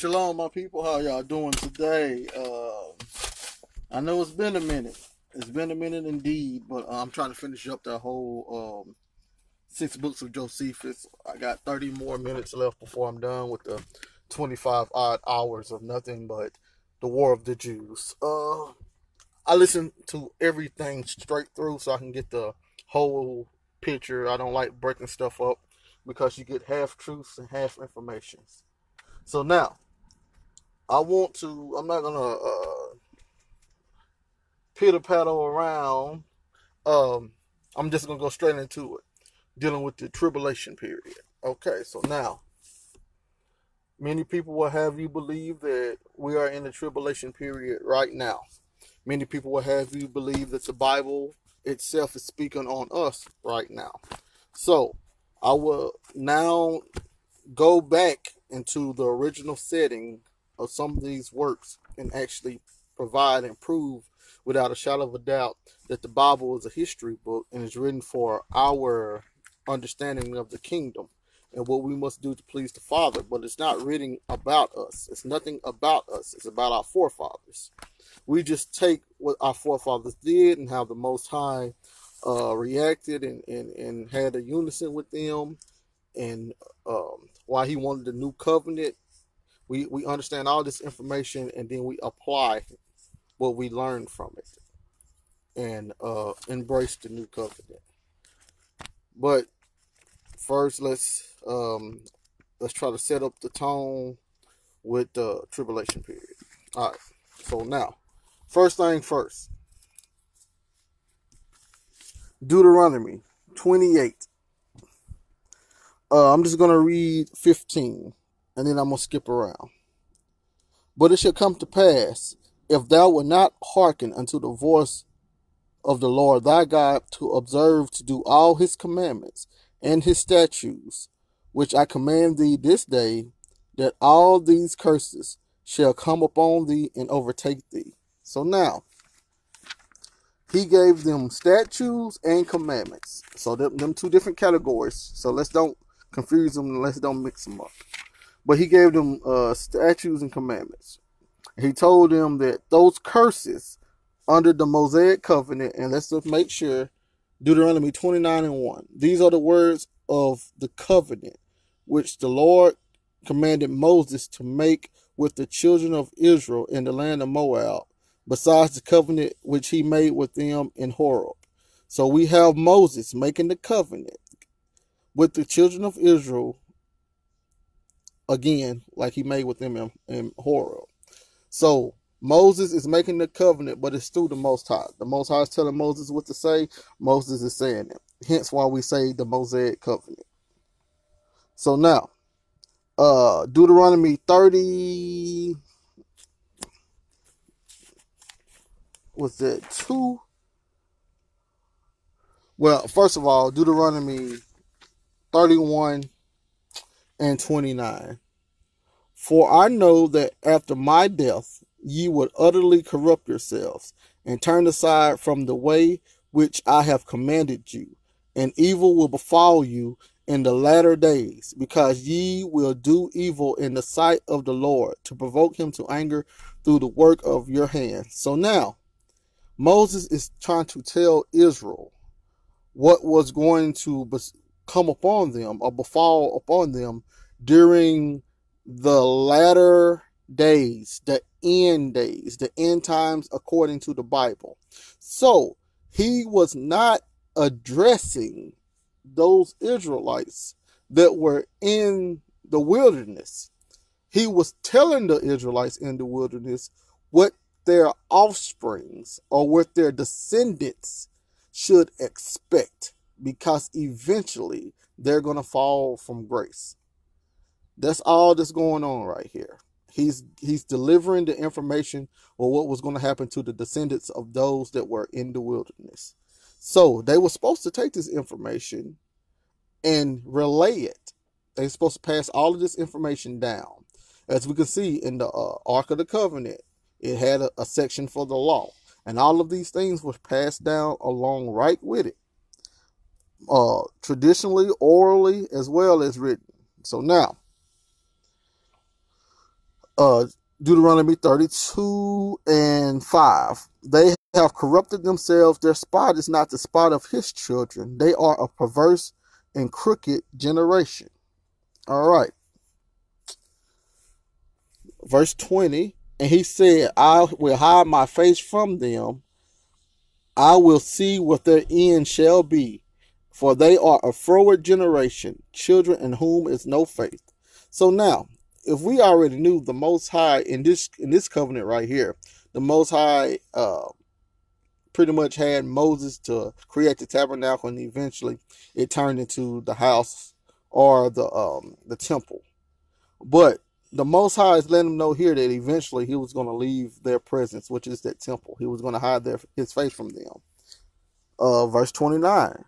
Shalom, my people. How y'all doing today? I know it's been a minute. It's been a minute indeed, but I'm trying to finish up that whole 6 books of Josephus. I got 30 more minutes left before I'm done with the 25 odd hours of nothing but the War of the Jews. I listen to everything straight through so I can get the whole picture. I don't like breaking stuff up because you get half truths and half informations. So now, I'm not going to pitter-paddle around. I'm just going to go straight into it, dealing with the tribulation period. Okay, so now, many people will have you believe that we are in the tribulation period right now. Many people will have you believe that the Bible itself is speaking on us right now. So, I will now go back into the original setting of some of these works and actually provide and prove without a shadow of a doubt that the Bible is a history book and is written for our understanding of the kingdom and what we must do to please the Father. But it's not written about us. It's nothing about us. It's about our forefathers. We just take what our forefathers did and how the Most High reacted and had a unison with them, and why he wanted the new covenant. We understand all this information, and then we apply what we learned from it and embrace the new covenant. But first, let's try to set up the tone with the tribulation period. All right. So now, first thing first, Deuteronomy 28. I'm just going to read 15, and then I'm going to skip around. But it shall come to pass, if thou wilt not hearken unto the voice of the Lord thy God, to observe to do all his commandments and his statutes, which I command thee this day, that all these curses shall come upon thee and overtake thee. So now, he gave them statutes and commandments. So them two different categories. So let's don't confuse them and let's don't mix them up. But he gave them statutes and commandments. He told them that those curses under the Mosaic covenant, and let's just make sure, Deuteronomy 29:1. These are the words of the covenant which the Lord commanded Moses to make with the children of Israel in the land of Moab, besides the covenant which he made with them in Horeb. So we have Moses making the covenant with the children of Israel again, like he made with them in Horeb. So Moses is making the covenant, but it's through the Most High. The Most High is telling Moses what to say. Moses is saying it. Hence why we say the Mosaic covenant. So now, Deuteronomy 30, was that 2? Well, first of all, Deuteronomy 31 and 29. For I know that after my death ye would utterly corrupt yourselves, and turn aside from the way which I have commanded you, and evil will befall you in the latter days, because ye will do evil in the sight of the Lord, to provoke him to anger through the work of your hands. So now, Moses is trying to tell Israel what was going to come upon them or befall upon them during the latter days, the end times according to the Bible. So he was not addressing those Israelites that were in the wilderness. He was telling the Israelites in the wilderness what their offsprings or what their descendants should expect, because eventually they're going to fall from grace. That's all that's going on right here. He's delivering the information or what was going to happen to the descendants of those that were in the wilderness. So they were supposed to take this information and relay it. They're supposed to pass all of this information down. As we can see in the Ark of the Covenant, it had a section for the law. And all of these things were passed down along right with it. Traditionally, orally, as well as written. So now, uh, Deuteronomy 32:5. They have corrupted themselves. Their spot is not the spot of his children. They are a perverse and crooked generation. All right. Verse 20. And he said, I will hide my face from them. I will see what their end shall be. For they are a froward generation, children in whom is no faith. So now, if we already knew the Most High in this covenant right here, the Most High pretty much had Moses to create the tabernacle, and eventually it turned into the house or the temple. But the Most High is letting them know here that eventually he was going to leave their presence, which is that temple. He was going to hide his face from them. Verse 29.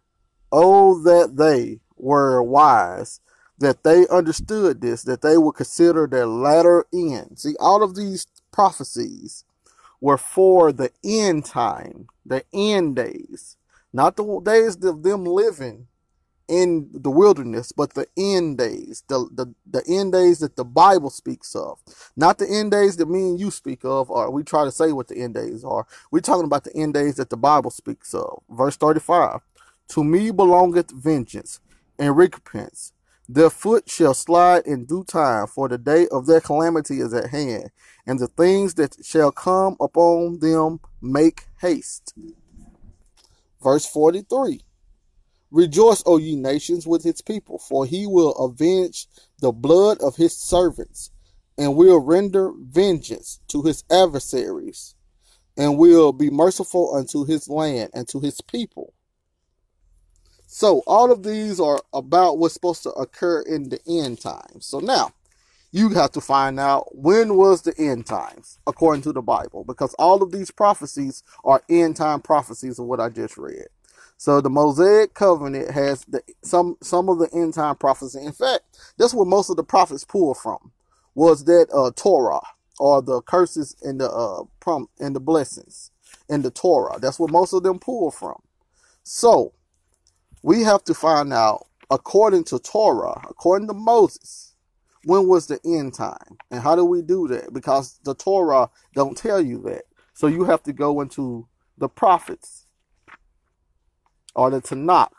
Oh, that they were wise, that they understood this, that they would consider their latter end. See, all of these prophecies were for the end time, the end days, not the days of them living in the wilderness, but the end days, the end days that the Bible speaks of, not the end days that me and you speak of, or we try to say what the end days are. We're talking about the end days that the Bible speaks of. Verse 35, to me belongeth vengeance and recompense. Their foot shall slide in due time, for the day of their calamity is at hand, and the things that shall come upon them make haste. Verse 43, rejoice, O ye nations, with his people, for he will avenge the blood of his servants, and will render vengeance to his adversaries, and will be merciful unto his land and to his people. So all of these are about what's supposed to occur in the end times. So now you have to find out, when was the end times according to the Bible, because all of these prophecies are end time prophecies of what I just read. So the Mosaic covenant has some of the end time prophecy. In fact, that's where most of the prophets pulled from, was that Torah, or the curses and the blessings in the Torah. That's where most of them pulled from. So we have to find out, according to Torah, according to Moses, when was the end time, and how do we do that? Because the Torah don't tell you that. So you have to go into the prophets, or the Tanakh.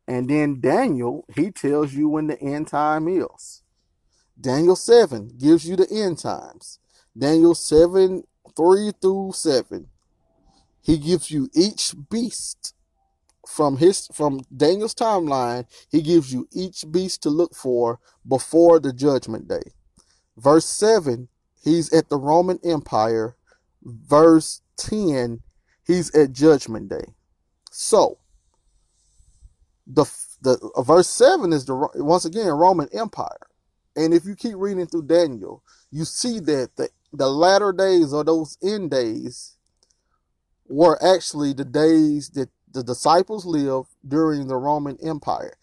And then Daniel, he tells you when the end time is. Daniel 7 gives you the end times. Daniel 7:3-7. He gives you each beast from Daniel's timeline. He gives you each beast to look for before the judgment day. Verse 7, he's at the Roman Empire. Verse 10, he's at judgment day. So the verse 7 is once again Roman Empire. And if you keep reading through Daniel, you see that the latter days, or those end days, were actually the days that the disciples lived during the Roman Empire.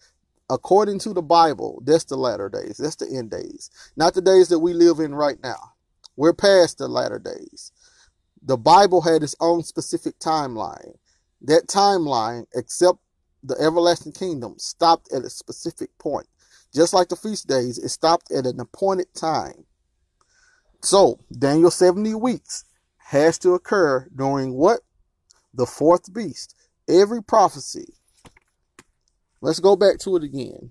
According to the Bible, that's the latter days. That's the end days. Not the days that we live in right now. We're past the latter days. The Bible had its own specific timeline. That timeline, except the everlasting kingdom, stopped at a specific point. Just like the feast days, it stopped at an appointed time. So, Daniel 70 weeks has to occur during what? The fourth beast. Every prophecy. Let's go back to it again.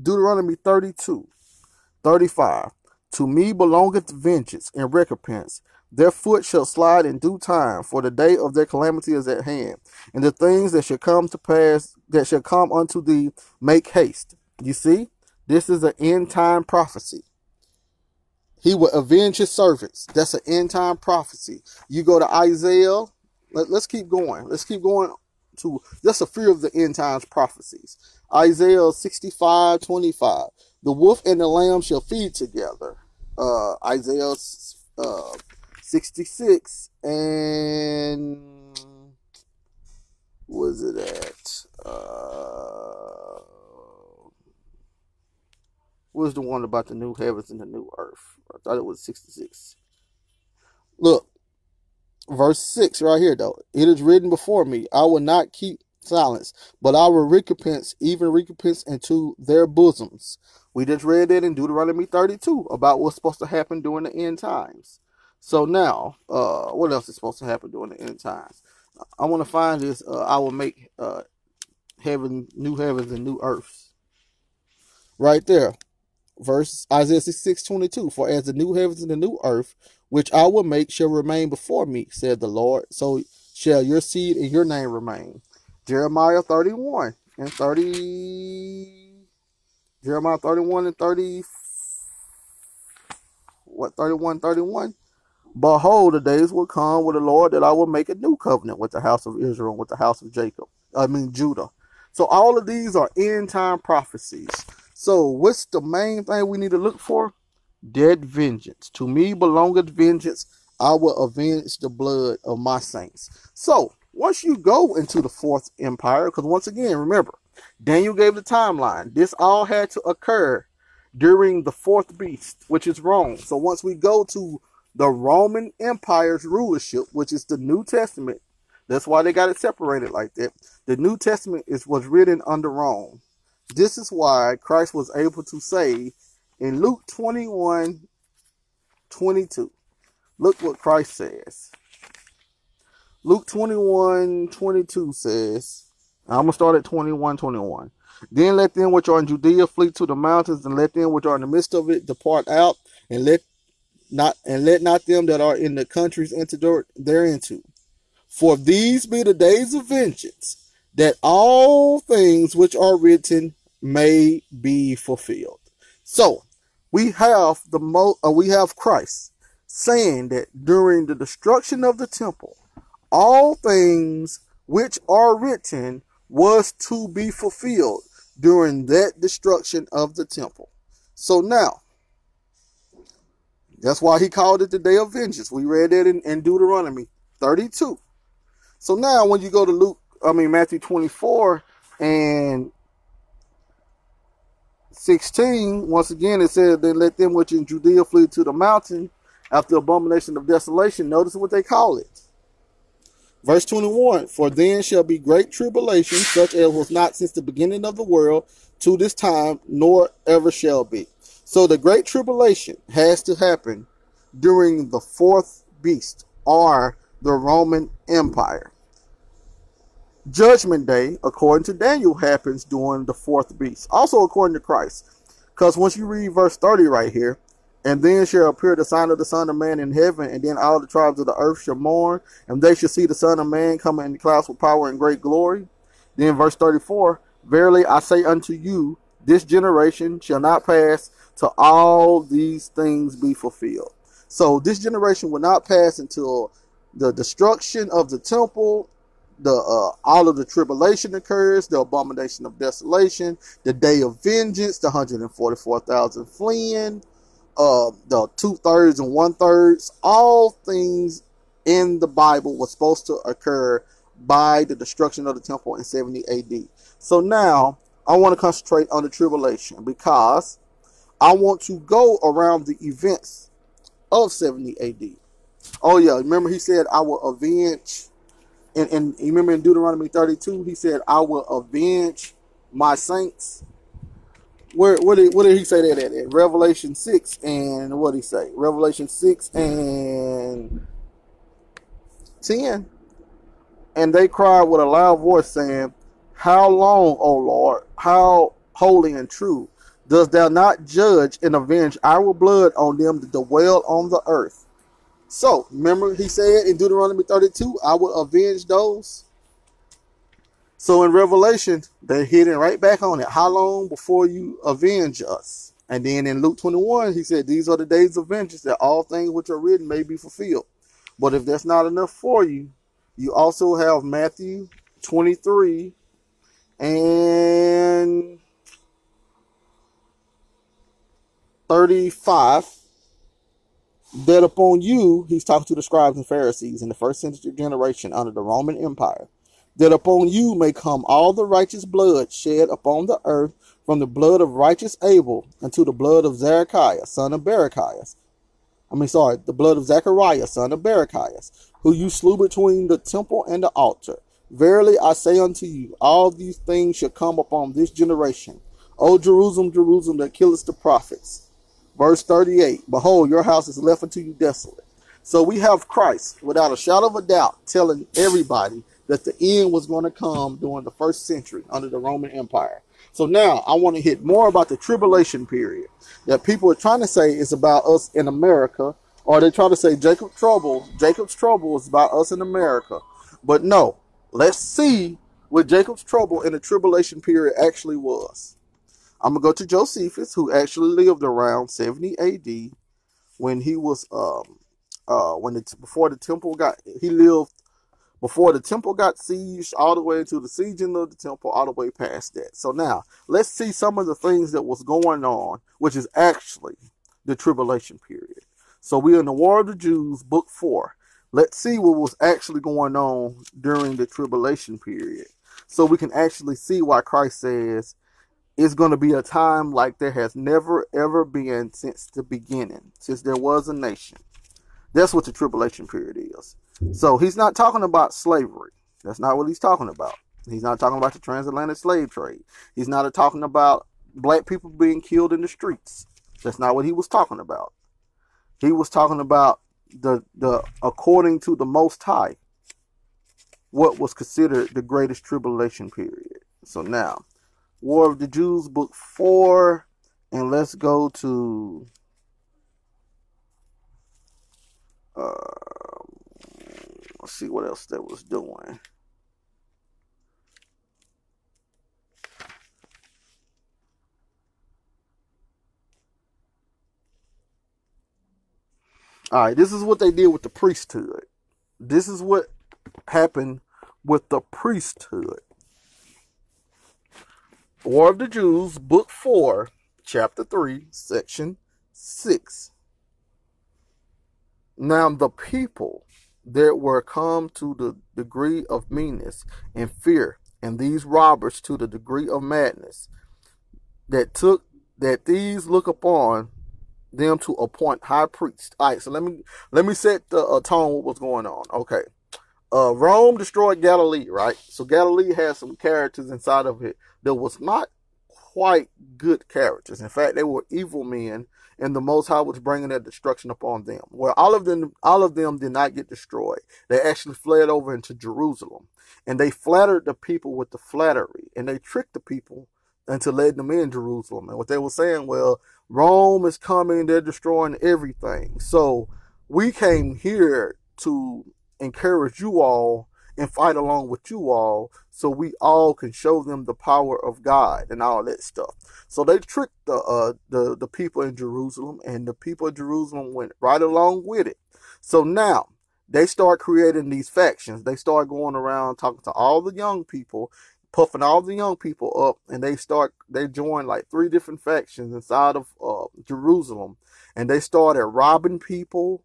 Deuteronomy 32:35. To me belongeth vengeance and recompense. Their foot shall slide in due time, for the day of their calamity is at hand. And the things that shall come to pass, that shall come unto thee, make haste. You see, this is an end time prophecy. He will avenge his servants. That's an end time prophecy. You go to Isaiah. Let's keep going. Let's keep going to just a few of the end times prophecies. Isaiah 65:25. The wolf and the lamb shall feed together. Isaiah 66 and was it at? What was the one about the new heavens and the new earth? I thought it was 66. Look, verse 6 right here though. It is written before me, I will not keep silence, but I will recompense, even recompense into their bosoms. We just read that in Deuteronomy 32 about what's supposed to happen during the end times. So now, what else is supposed to happen during the end times? I want to find this. I will make new heavens and new earths. Right there. Verse Isaiah 66:22. For as the new heavens and the new earth, which I will make, shall remain before me, said the Lord, so shall your seed and your name remain. Jeremiah 31 and 30. Jeremiah 31 and 30. What, 31, 31? Behold, the days will come with the Lord that I will make a new covenant with the house of Israel and with the house of Judah. So all of these are end time prophecies. So what's the main thing we need to look for? Dead vengeance. To me belongeth vengeance. I will avenge the blood of my saints. So once you go into the fourth empire, because once again, remember, Daniel gave the timeline. This all had to occur during the fourth beast, which is Rome. So once we go to the Roman Empire's rulership, which is the New Testament, that's why they got it separated like that. The New Testament was written under Rome. This is why Christ was able to say in Luke 21:22. Look what Christ says. Luke 21:22 says, I'm going to start at 21:21. Then let them which are in Judea flee to the mountains, and let them which are in the midst of it depart out, and let not them that are in the countries enter thereinto. For these be the days of vengeance, that all things which are written may be fulfilled. So we have we have Christ saying that during the destruction of the temple, all things which are written was to be fulfilled during that destruction of the temple. So now, that's why he called it the day of vengeance. We read that in Deuteronomy 32. So now when you go to Matthew 24 and 16, once again it says, then let them which in Judea flee to the mountain after abomination of desolation. Notice what they call it. Verse 21, for then shall be great tribulation, such as was not since the beginning of the world to this time, nor ever shall be. So the great tribulation has to happen during the fourth beast, or the Roman Empire. Judgment Day, according to Daniel, happens during the fourth beast. Also according to Christ. Because once you read verse 30 right here, and then shall appear the sign of the Son of Man in heaven, and then all the tribes of the earth shall mourn, and they shall see the Son of Man coming in the clouds with power and great glory. Then verse 34, verily I say unto you, this generation shall not pass till all these things be fulfilled. So this generation will not pass until the destruction of the temple, all of the tribulation occurs, the abomination of desolation, the day of vengeance, the 144,000 fleeing, the 2/3 and 1/3, all things in the Bible was supposed to occur by the destruction of the temple in 70 AD. So now I want to concentrate on the tribulation because I want to go around the events of 70 AD. Oh yeah, remember he said I will avenge, and you remember in Deuteronomy 32 he said I will avenge my saints. What did he say that at? Revelation 6 and what did he say? Revelation 6 and 10. And they cried with a loud voice, saying, how long, O Lord, how holy and true, dost thou not judge and avenge our blood on them that dwell on the earth? So, remember he said in Deuteronomy 32, I will avenge those. So in Revelation, they're hitting right back on it. How long before you avenge us? And then in Luke 21, he said, these are the days of vengeance, that all things which are written may be fulfilled. But if that's not enough for you, you also have Matthew 23 and 35. That upon you, he's talking to the scribes and Pharisees in the first century generation under the Roman Empire, that upon you may come all the righteous blood shed upon the earth, from the blood of righteous Abel unto the blood of Zechariah, son of Berechias. The blood of Zechariah, son of Berechias, who you slew between the temple and the altar. Verily I say unto you, all these things shall come upon this generation. O Jerusalem, Jerusalem, that killest the prophets. Verse 38, behold, your house is left unto you desolate. So we have Christ, without a shadow of a doubt, telling everybody that the end was going to come during the first century under the Roman Empire. So now I want to hit more about the tribulation period that people are trying to say is about us in America, or they try to say Jacob's trouble is about us in America. But no, let's see what Jacob's trouble in the tribulation period actually was. I'm going to go to Josephus, who actually lived around 70 AD when he was, before the temple got, he lived before the temple got sieged, all the way to the sieging of the temple, all the way past that. So now, let's see some of the things that was going on, which is actually the tribulation period. So we're in the War of the Jews, book 4. Let's see what was actually going on during the tribulation period, so we can actually see why Christ says it's going to be a time like there has never, ever been since the beginning, since there was a nation. That's what the tribulation period is. So he's not talking about slavery. That's not what he's talking about. He's not talking about the transatlantic slave trade. He's not talking about black people being killed in the streets. That's not what he was talking about. He was talking about the according to the Most High, what was considered the greatest tribulation period. So now, War of the Jews, book 4, and let's go to let's see what else they was doing. All right, this is what they did with the priesthood. This is what happened with the priesthood. War of the Jews, book 4, chapter 3, section 6. Now the people that were come to the degree of meanness and fear, and these robbers to the degree of madness, that these look upon them to appoint high priests. All right, so let me set the tone what was going on. Okay. Rome destroyed Galilee, right? So Galilee has some characters inside of it that was not quite good characters. In fact, they were evil men, and the Most High was bringing their destruction upon them. Well, all of them did not get destroyed. They actually fled over into Jerusalem, and they flattered the people with the flattery, and they tricked the people into letting them in Jerusalem. And what they were saying, well, Rome is coming, they're destroying everything. So we came here to encourage you all and fight along with you all, so we all can show them the power of God and all that stuff. So they tricked the people in Jerusalem, and the people of Jerusalem went right along with it. So now they start creating these factions. They start going around talking to all the young people, puffing all the young people up, and they joined like 3 different factions inside of Jerusalem, and they started robbing people.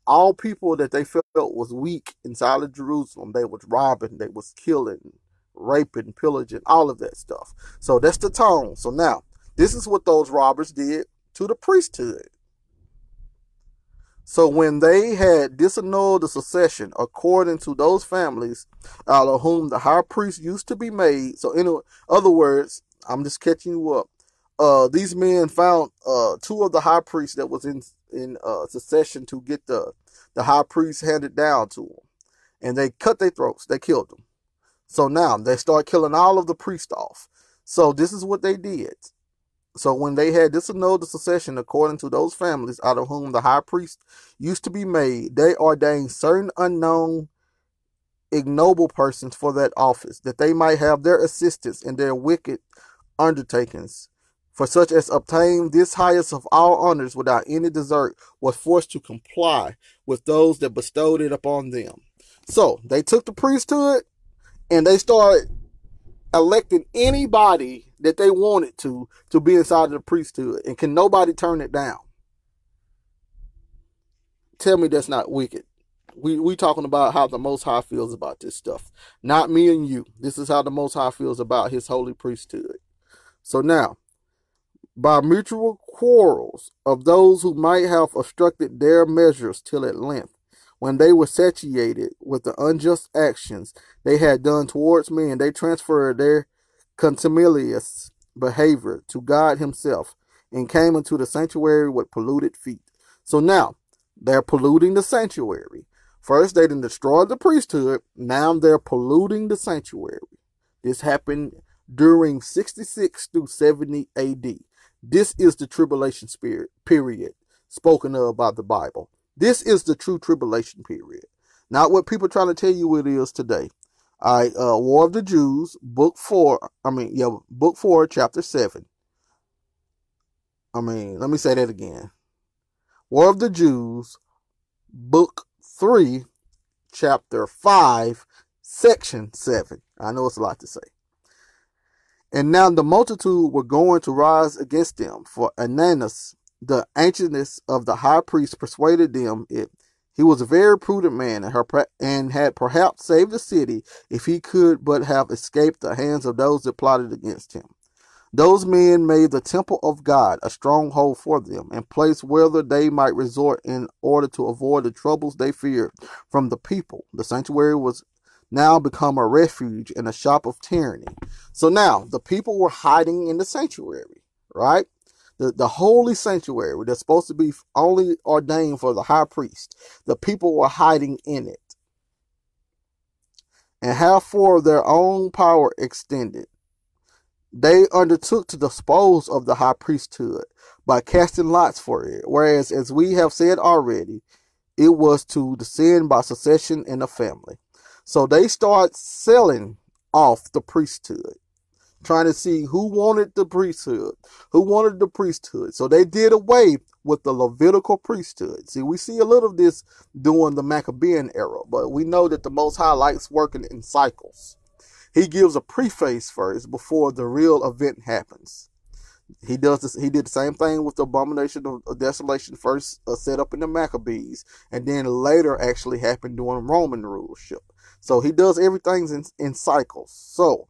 All people that they felt was weak inside of Jerusalem, they was robbing, they was killing, raping, pillaging, all of that stuff. So that's the tone. So now, this is what those robbers did to the priesthood. So when they had disannulled the succession according to those families out of whom the high priest used to be made. So in other words, I'm just catching you up. These men found 2 of the high priests that was in succession to get the high priest handed down to them, and they cut their throats. They killed them. So now they start killing all of the priests off. So this is what they did. So when they had disannulled the succession according to those families out of whom the high priest used to be made, they ordained certain unknown ignoble persons for that office, that they might have their assistance in their wicked undertakings. For such as obtained this highest of all honors without any desert was forced to comply with those that bestowed it upon them. So they took the priesthood and they started electing anybody that they wanted to be inside of the priesthood, and can nobody turn it down? Tell me that's not wicked. We talking about how the Most High feels about this stuff, not me and you. This is how the Most High feels about his holy priesthood. So now, by mutual quarrels of those who might have obstructed their measures till at length, when they were satiated with the unjust actions they had done towards men, they transferred their contumelious behavior to God himself and came into the sanctuary with polluted feet. So now they're polluting the sanctuary. First, they didn't destroy the priesthood. Now they're polluting the sanctuary. This happened during 66 through 70 AD. This is the tribulation period spoken of by the Bible. This is the true tribulation period. Not what people are trying to tell you it is today. All right, War of the Jews, book 4, book 4, chapter 7. Let me say that again. War of the Jews, book 3, chapter 5, section 7. I know it's a lot to say. And now the multitude were going to rise against them, for Ananus, the ancientest of the high priests, persuaded them it. He was a very prudent man and had perhaps saved the city if he could but have escaped the hands of those that plotted against him. Those men made the temple of God a stronghold for them, and place whither they might resort in order to avoid the troubles they feared from the people. The sanctuary was now become a refuge and a shop of tyranny. So now the people were hiding in the sanctuary, right? The holy sanctuary that's supposed to be only ordained for the high priest. The people were hiding in it. And how far their own power extended. They undertook to dispose of the high priesthood by casting lots for it. Whereas, as we have said already, it was to descend by succession in the family. So they start selling off the priesthood, trying to see who wanted the priesthood, So they did away with the Levitical priesthood. See, we see a little of this during the Maccabean era, but we know that the Most High likes working in cycles. He gives a preface first before the real event happens. He does this. He did the same thing with the abomination of desolation, first set up in the Maccabees, and then later actually happened during Roman rulership. So he does everything in cycles. So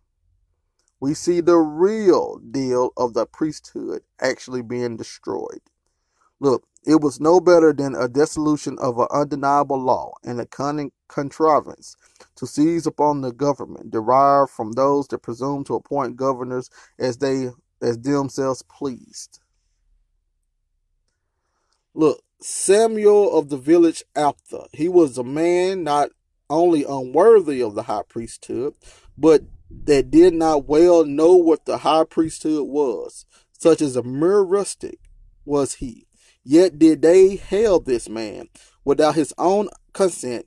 we see the real deal of the priesthood actually being destroyed. Look, it was no better than a dissolution of an undeniable law and a cunning contrivance to seize upon the government, derived from those that presume to appoint governors as themselves pleased. Look, Samuel of the village Aptha, he was a man not only unworthy of the high priesthood, but that did not well know what the high priesthood was, such as a mere rustic was he. Yet did they hail this man, without his own consent,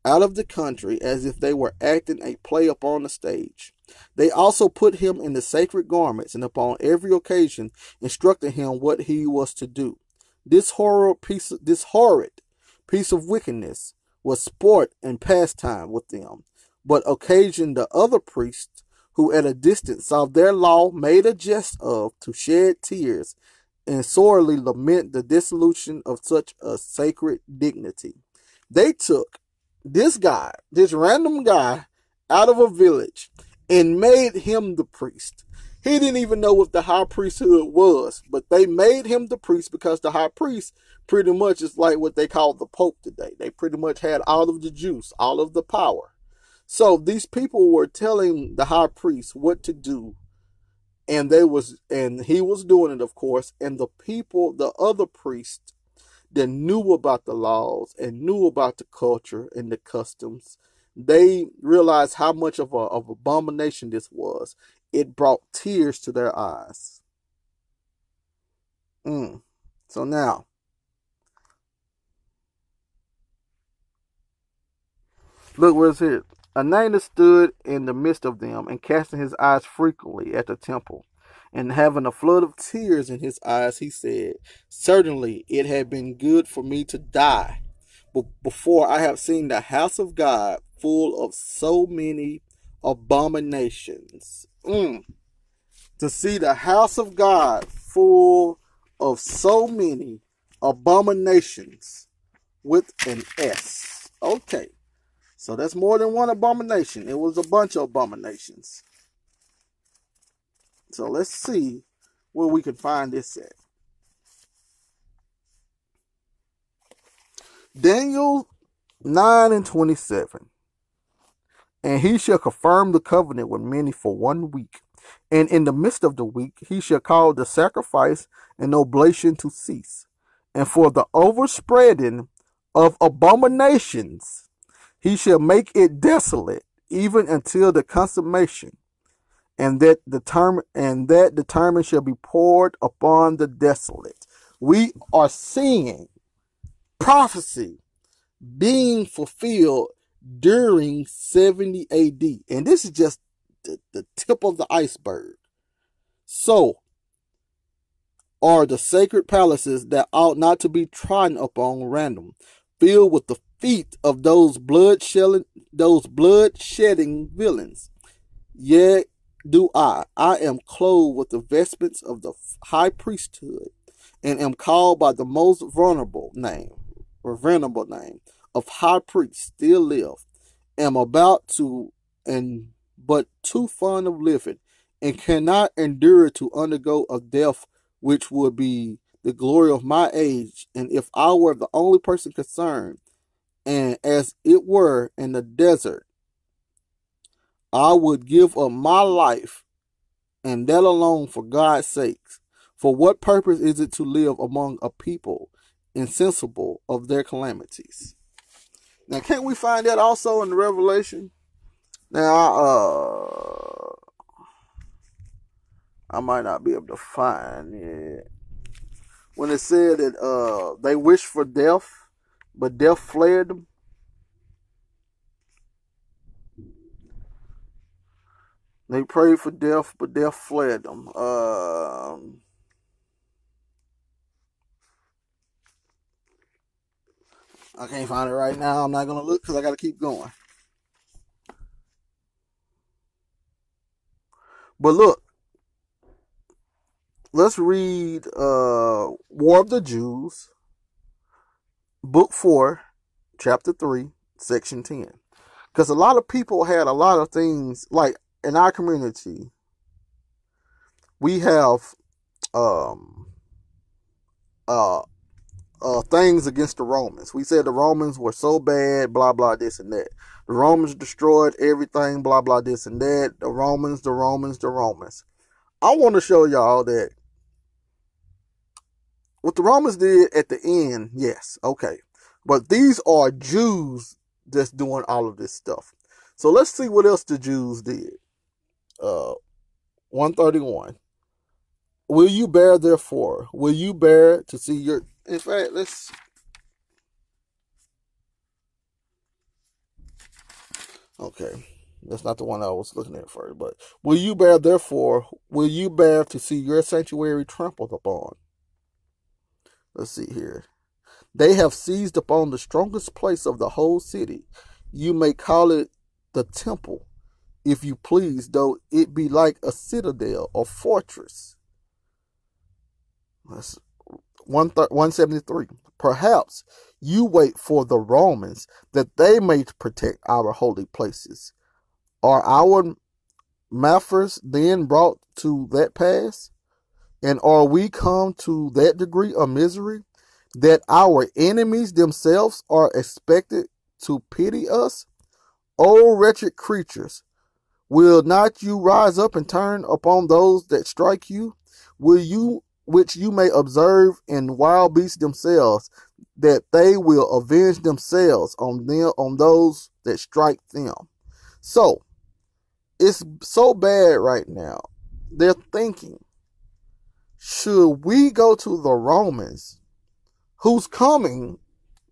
out of the country, as if they were acting a play upon the stage. They also put him in the sacred garments, and upon every occasion instructed him what he was to do. This horrid piece of wickedness was sport and pastime with them, but occasioned the other priests, who at a distance saw their law made a jest of, to shed tears and sorely lament the dissolution of such a sacred dignity. They took this random guy, out of a village and made him the priest. He didn't even know what the high priesthood was, but they made him the priest because the high priest pretty much is like what they call the Pope today. They pretty much had all of the juice, all of the power. So these people were telling the high priest what to do, and he was doing it, of course, and the people, the other priests that knew about the laws and knew about the culture and the customs, they realized how much of abomination this was. It brought tears to their eyes. So now, look where it's here. Ananus stood in the midst of them, and casting his eyes frequently at the temple, and having a flood of tears in his eyes, he said, "Certainly it had been good for me to die, but before I have seen the house of God full of so many abominations." To see the house of God full of so many abominations with an S. Okay. So that's more than one abomination. It was a bunch of abominations. So let's see where we can find this at. Daniel 9:27. And he shall confirm the covenant with many for 1 week, And in the midst of the week, he shall cause the sacrifice and oblation to cease. And for the overspreading of abominations, he shall make it desolate, even until the consummation. And that determined shall be poured upon the desolate. We are seeing prophecy being fulfilled during 70 AD. And this is just the tip of the iceberg. So are the sacred palaces that ought not to be trodden upon random, filled with the feet of those blood-shedding villains. Yet do I am clothed with the vestments of the high priesthood, and am called by the most venerable name of high priest, still live, am about to, and but too fond of living, and cannot endure to undergo a death which would be the glory of my age. And if I were the only person concerned, and as it were in the desert, I would give up my life, and that alone for God's sakes. For what purpose is it to live among a people insensible of their calamities? Now, can't we find that also in the Revelation? Now, I might not be able to find it. When it said that they wished for death, but death fled them. They prayed for death, but death fled them. I can't find it right now. I'm not going to look because I got to keep going. But look, let's read War of the Jews, Book 4, Chapter 3, Section 10. Because a lot of people had a lot of things, like in our community, we have things against the Romans. We said the Romans were so bad, blah, blah, this and that. The Romans destroyed everything, blah, blah, this and that. The Romans. I want to show y'all that what the Romans did at the end, yes, okay. But these are Jews that's doing all of this stuff. So let's see what else the Jews did. 131. Will you bear, therefore? Will you bear to see your... In fact, let's... Okay. That's not the one I was looking at first. But will you bear, therefore? Will you bear to see your sanctuary trampled upon? Let's see here. They have seized upon the strongest place of the whole city. You may call it the temple, if you please, though it be like a citadel or fortress. That's 173. Perhaps you wait for the Romans that they may protect our holy places. Are our maffers then brought to that pass? And are we come to that degree of misery that our enemies themselves are expected to pity us? O wretched creatures, will not you rise up and turn upon those that strike you? Which you may observe in wild beasts themselves, that they will avenge themselves on those that strike them. So, it's so bad right now. They're thinking, should we go to the Romans, who's coming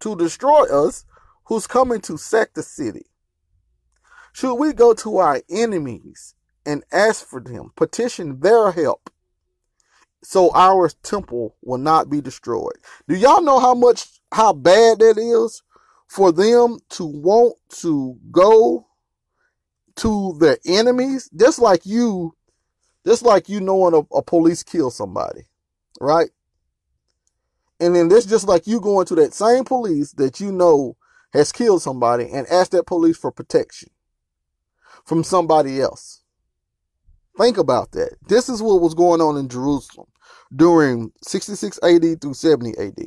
to destroy us, who's coming to sack the city? Should we go to our enemies and ask for them, petition their help, so our temple will not be destroyed? Do y'all know how bad that is for them to want to go to their enemies? Just like you knowing a police kill somebody, right? And then that's just like you going to that same police that you know has killed somebody and ask that police for protection from somebody else. Think about that. This is what was going on in Jerusalem during 66 AD through 70 AD.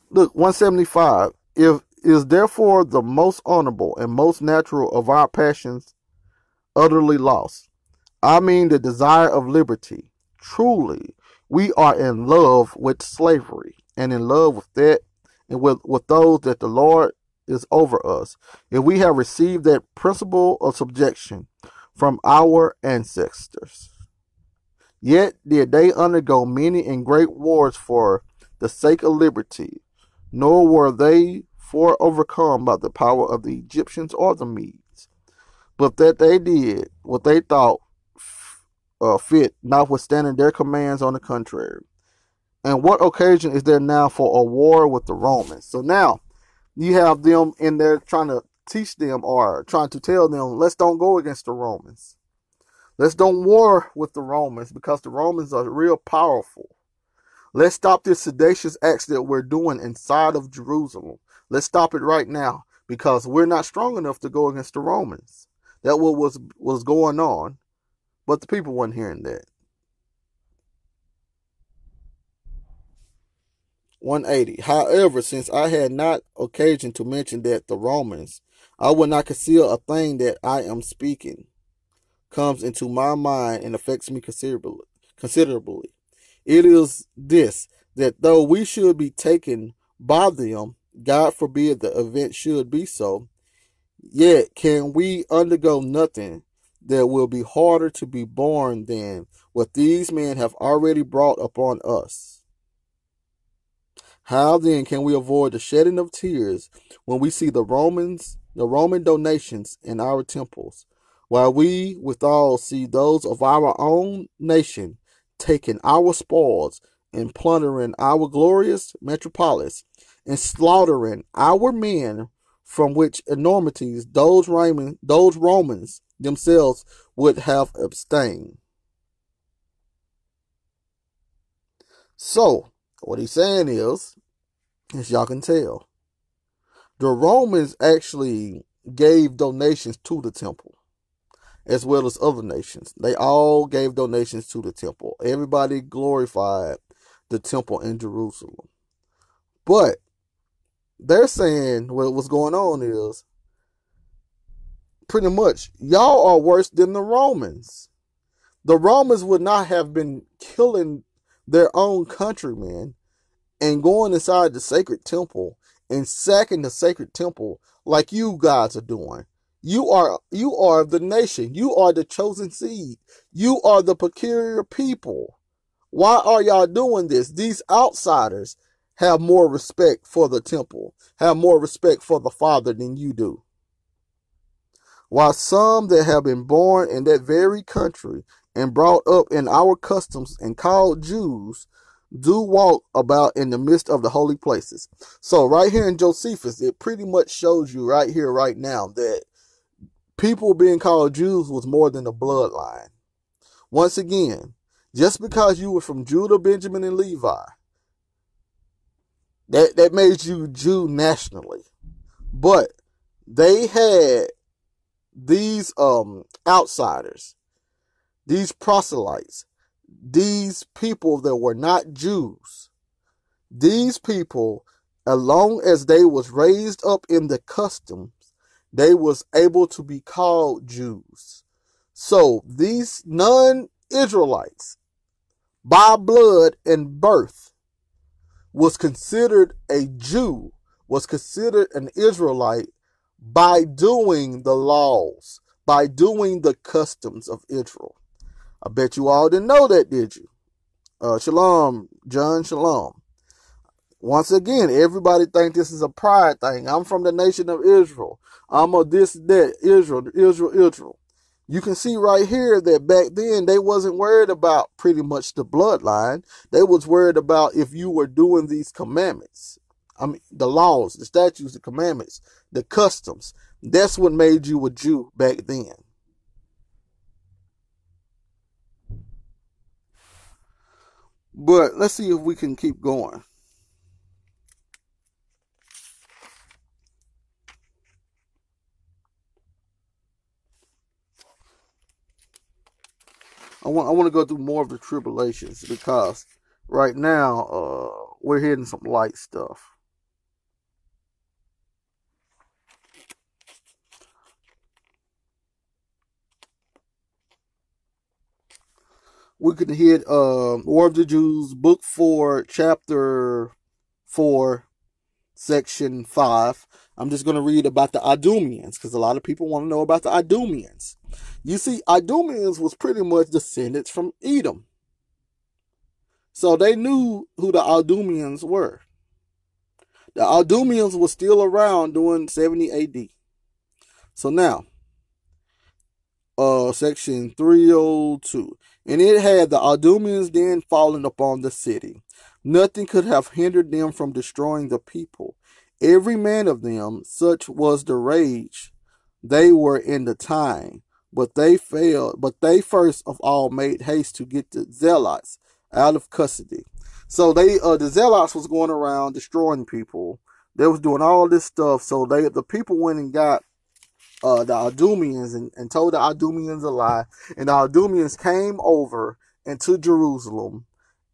Look, 175. If is therefore the most honorable and most natural of our passions, utterly lost. I mean the desire of liberty. Truly, we are in love with slavery and in love with that and with those that the Lord is over us. If we have received that principle of subjection from our ancestors. Yet did they undergo many and great wars for the sake of liberty, nor were they for overcome by the power of the Egyptians or the Medes, but that they did what they thought fit, notwithstanding their commands on the contrary. And what occasion is there now for a war with the Romans? So now you have them in there trying to teach them or trying to tell them, let's don't go against the Romans. Let's don't war with the Romans because the Romans are real powerful. Let's stop this seditious acts that we're doing inside of Jerusalem. Let's stop it right now because we're not strong enough to go against the Romans. That was going on, but the people weren't hearing that. 180. However, since I had not occasion to mention that the Romans, I will not conceal a thing that I am speaking comes into my mind and affects me considerably. It is this, that though we should be taken by them, God forbid the event should be so, yet can we undergo nothing that will be harder to be borne than what these men have already brought upon us. How then can we avoid the shedding of tears when we see the Roman donations in our temples, while we withal see those of our own nation taking our spoils and plundering our glorious metropolis and slaughtering our men, from which enormities those Romans themselves would have abstained? So, what he's saying is, as y'all can tell, the Romans actually gave donations to the temple, as well as other nations. They all gave donations to the temple. Everybody glorified the temple in Jerusalem. But they're saying what's going on is pretty much y'all are worse than the Romans. The Romans would not have been killing their own countrymen and going inside the sacred temple and sacking the sacred temple like you guys are doing. You are the nation. You are the chosen seed. You are the peculiar people. Why are y'all doing this? These outsiders have more respect for the temple, have more respect for the Father than you do. While some that have been born in that very country and brought up in our customs and called Jews do walk about in the midst of the holy places. So right here in Josephus, it pretty much shows you right here, right now, that people being called Jews was more than a bloodline. Once again, just because you were from Judah, Benjamin, and Levi, that made you Jew nationally. But they had these outsiders, these proselytes, these people that were not Jews. These people, as long as they was raised up in the customs, they was able to be called Jews. So these non-Israelites, by blood and birth, was considered a Jew, was considered an Israelite by doing the laws, by doing the customs of Israel. I bet you all didn't know that, did you? Shalom, John, shalom. Once again, everybody think this is a pride thing. I'm from the nation of Israel. I'm a this, that, Israel. You can see right here that back then they wasn't worried about pretty much the bloodline. They was worried about if you were doing these commandments. I mean, the laws, the statutes, the commandments, the customs. That's what made you a Jew back then. But let's see if we can keep going. I want to go through more of the tribulations because right now we're hitting some light stuff. We could hit War of the Jews, book 4, chapter 4, section 5. I'm just going to read about the Idumeans because a lot of people want to know about the Idumeans. You see, Idumeans was pretty much descendants from Edom. So they knew who the Idumeans were. The Idumeans were still around during 70 AD. So now, section 302. And it had the Idumeans then fallen upon the city. Nothing could have hindered them from destroying the people. Every man of them, such was the rage they were in the time. But they failed. But they first of all made haste to get the zealots out of custody. So the zealots was going around destroying people. They was doing all this stuff. So the people went and got the Idumeans and told the Idumeans a lie. And the Idumeans came over into Jerusalem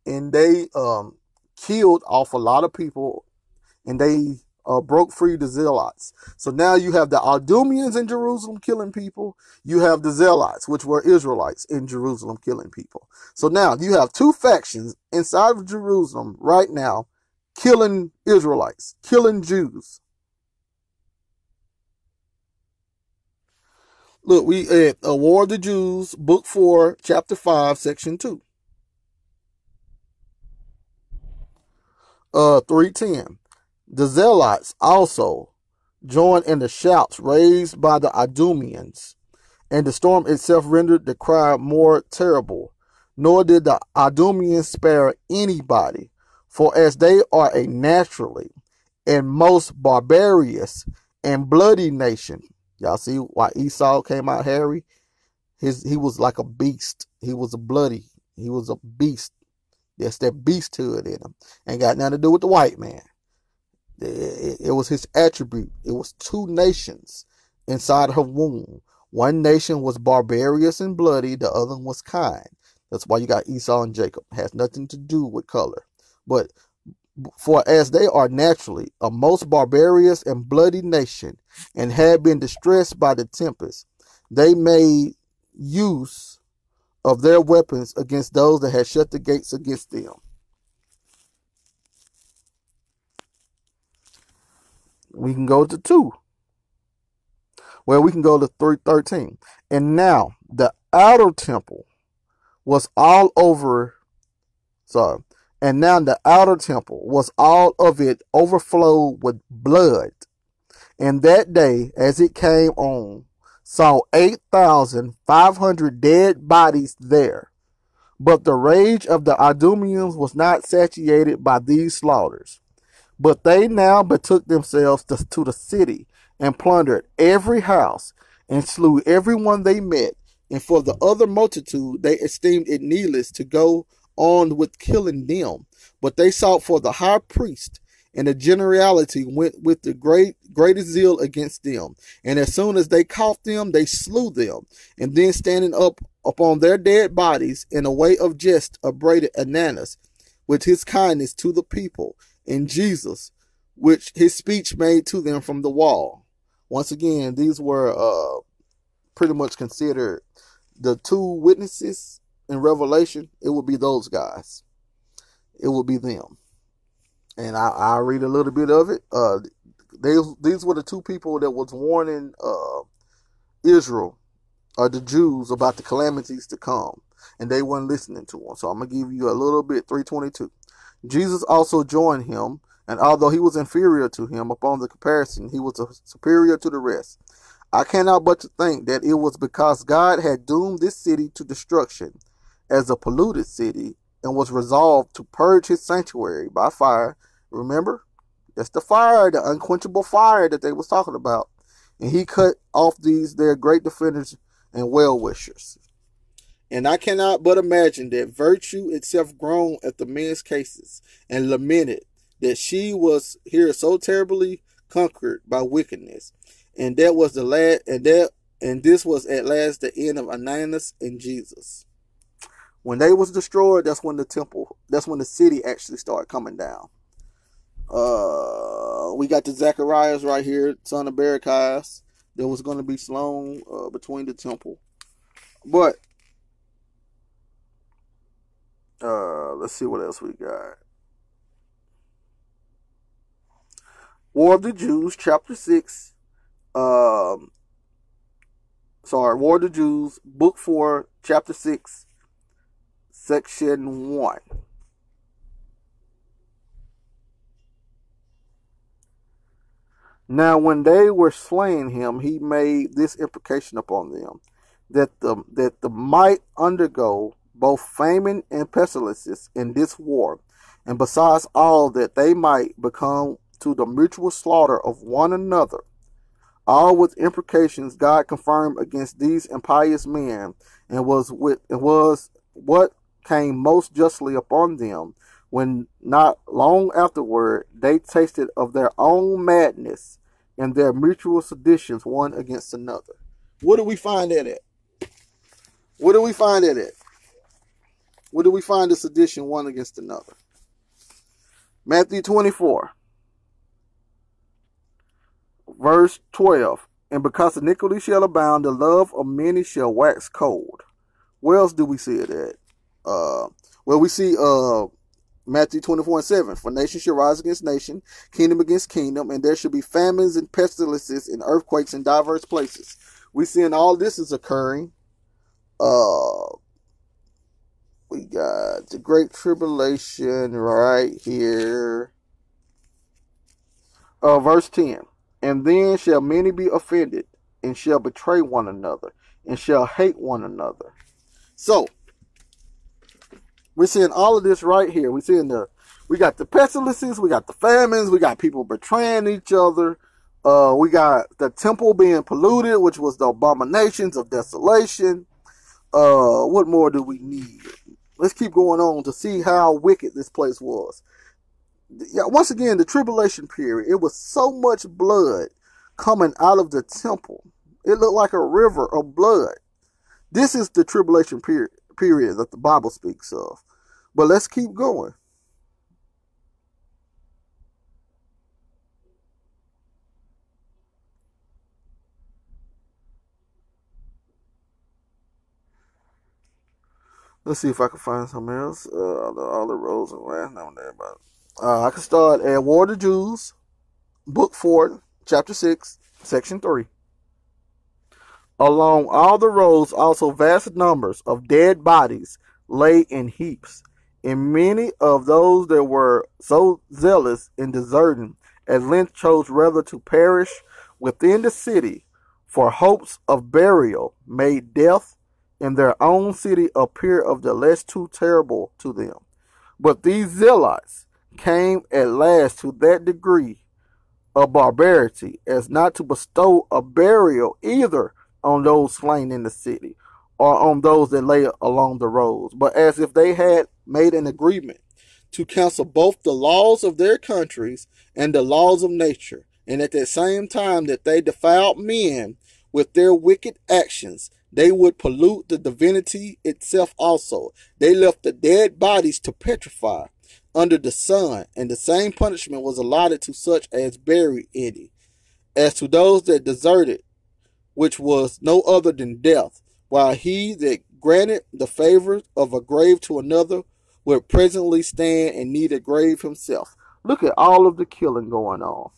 and they killed off a lot of people and they broke free the zealots. So now you have the Idumeans in Jerusalem killing people. You have the zealots, which were Israelites in Jerusalem killing people. So now you have two factions inside of Jerusalem right now killing Israelites, killing Jews. Look, we at War of the Jews, book 4, chapter 5, section 2. 310. The Zealots also joined in the shouts raised by the Idumeans, and the storm itself rendered the cry more terrible. Nor did the Idumeans spare anybody, for as they are a naturally and most barbarous and bloody nation. Y'all see why Esau came out hairy? He was like a beast. He was a bloody. He was a beast. That's that beasthood in him. Ain't got nothing to do with the white man. It was his attribute. It was two nations inside her womb. One nation was barbarous and bloody. The other was kind. That's why you got Esau and Jacob. It has nothing to do with color. But for as they are naturally a most barbarous and bloody nation, and had been distressed by the tempest, they made use of their weapons against those that had shut the gates against them. We can go to 2. Well, we can go to 313. And now the outer temple was all over. Sorry. And now the outer temple was all of it overflowed with blood. And that day, as it came on, saw 8,500 dead bodies there. But the rage of the Idumeans was not satiated by these slaughters. But they now betook themselves to the city and plundered every house and slew everyone they met. And for the other multitude, they esteemed it needless to go on with killing them. But they sought for the high priest, and the generality went with the greatest zeal against them. And as soon as they caught them, they slew them. And then standing up upon their dead bodies in a way of jest, upbraided Ananus with his kindness to the people, and Jesus, which his speech made to them from the wall. Once again, these were pretty much considered the two witnesses in Revelation. It would be those guys. It would be them. And I'll read a little bit of it. These were the two people that was warning Israel, or the Jews, about the calamities to come. And they weren't listening to them. So I'm going to give you a little bit. 322. Jesus also joined him, and although he was inferior to him upon the comparison, he was superior to the rest. I cannot but to think that it was because God had doomed this city to destruction as a polluted city, and was resolved to purge his sanctuary by fire. Remember? That's the fire, the unquenchable fire that they was talking about. And he cut off these their great defenders and well-wishers. And I cannot but imagine that virtue itself groaned at the men's cases and lamented that she was here so terribly conquered by wickedness. And that was the last, and this was at last the end of Ananias and Jesus. When they was destroyed, that's when the city actually started coming down. We got the Zacharias right here, son of Barachias, that was going to be slain between the temple. But Let's see what else we got. War of the Jews, chapter 6. War of the Jews, book 4, chapter 6, section 1. Now when they were slaying him, he made this imprecation upon them, that the might undergo both famine and pestilences in this war, and besides all that they might become to the mutual slaughter of one another. All with imprecations God confirmed against these impious men, and was what came most justly upon them, when not long afterward they tasted of their own madness and their mutual seditions one against another. What do we find that at? What do we find that at? Where do we find the sedition one against another? Matthew 24, verse 12. And because iniquity shall abound, the love of many shall wax cold. Where else do we see it at? We see Matthew 24:7. For nation shall rise against nation, kingdom against kingdom, and there shall be famines and pestilences and earthquakes in diverse places. We seeing all this is occurring. We got the Great Tribulation right here. Verse 10. And then shall many be offended, and shall betray one another, and shall hate one another. So, we're seeing all of this right here. We got the pestilences, we got the famines, we got people betraying each other. We got the temple being polluted, which was the abominations of desolation. What more do we need? Let's keep going on to see how wicked this place was. Yeah, once again, the tribulation period, it was so much blood coming out of the temple. It looked like a river of blood. This is the tribulation period that the Bible speaks of. But let's keep going. Let's see if I can find something else. All the roads and last down there, but I can start at War of the Jews, book 4, chapter 6, section 3. Along all the roads also vast numbers of dead bodies lay in heaps, and many of those that were so zealous in deserting at length chose rather to perish within the city, for hopes of burial made death in their own city appear of the less too terrible to them. But these zealots came at last to that degree of barbarity as not to bestow a burial either on those slain in the city or on those that lay along the roads, but as if they had made an agreement to cancel both the laws of their countries and the laws of nature, and at the same time that they defiled men with their wicked actions, they would pollute the divinity itself also. They left the dead bodies to petrify under the sun, and the same punishment was allotted to such as buried it, as to those that deserted, which was no other than death, while he that granted the favor of a grave to another would presently stand and need a grave himself. Look at all of the killing going on.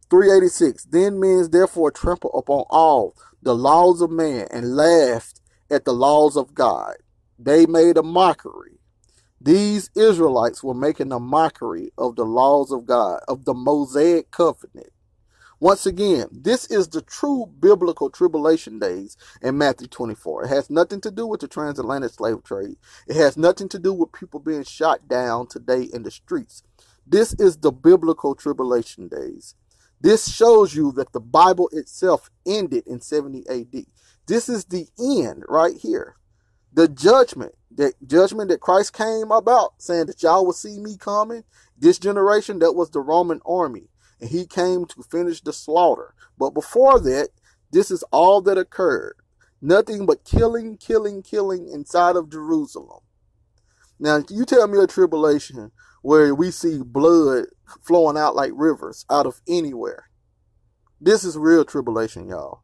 386. Then men therefore trampled upon all the laws of man and laughed at the laws of God. They made a mockery. These Israelites were making a mockery of the laws of God, of the Mosaic covenant. Once again, this is the true biblical tribulation days in Matthew 24. It has nothing to do with the transatlantic slave trade. It has nothing to do with people being shot down today in the streets. This is the biblical tribulation days. This shows you that the Bible itself ended in 70 AD. This is the end right here. The judgment that Christ came about, saying that y'all will see me coming. This generation, that was the Roman army. And he came to finish the slaughter. But before that, this is all that occurred. Nothing but killing inside of Jerusalem. Now, you tell me a tribulation where we see blood flowing out like rivers out of anywhere. This is real tribulation, y'all.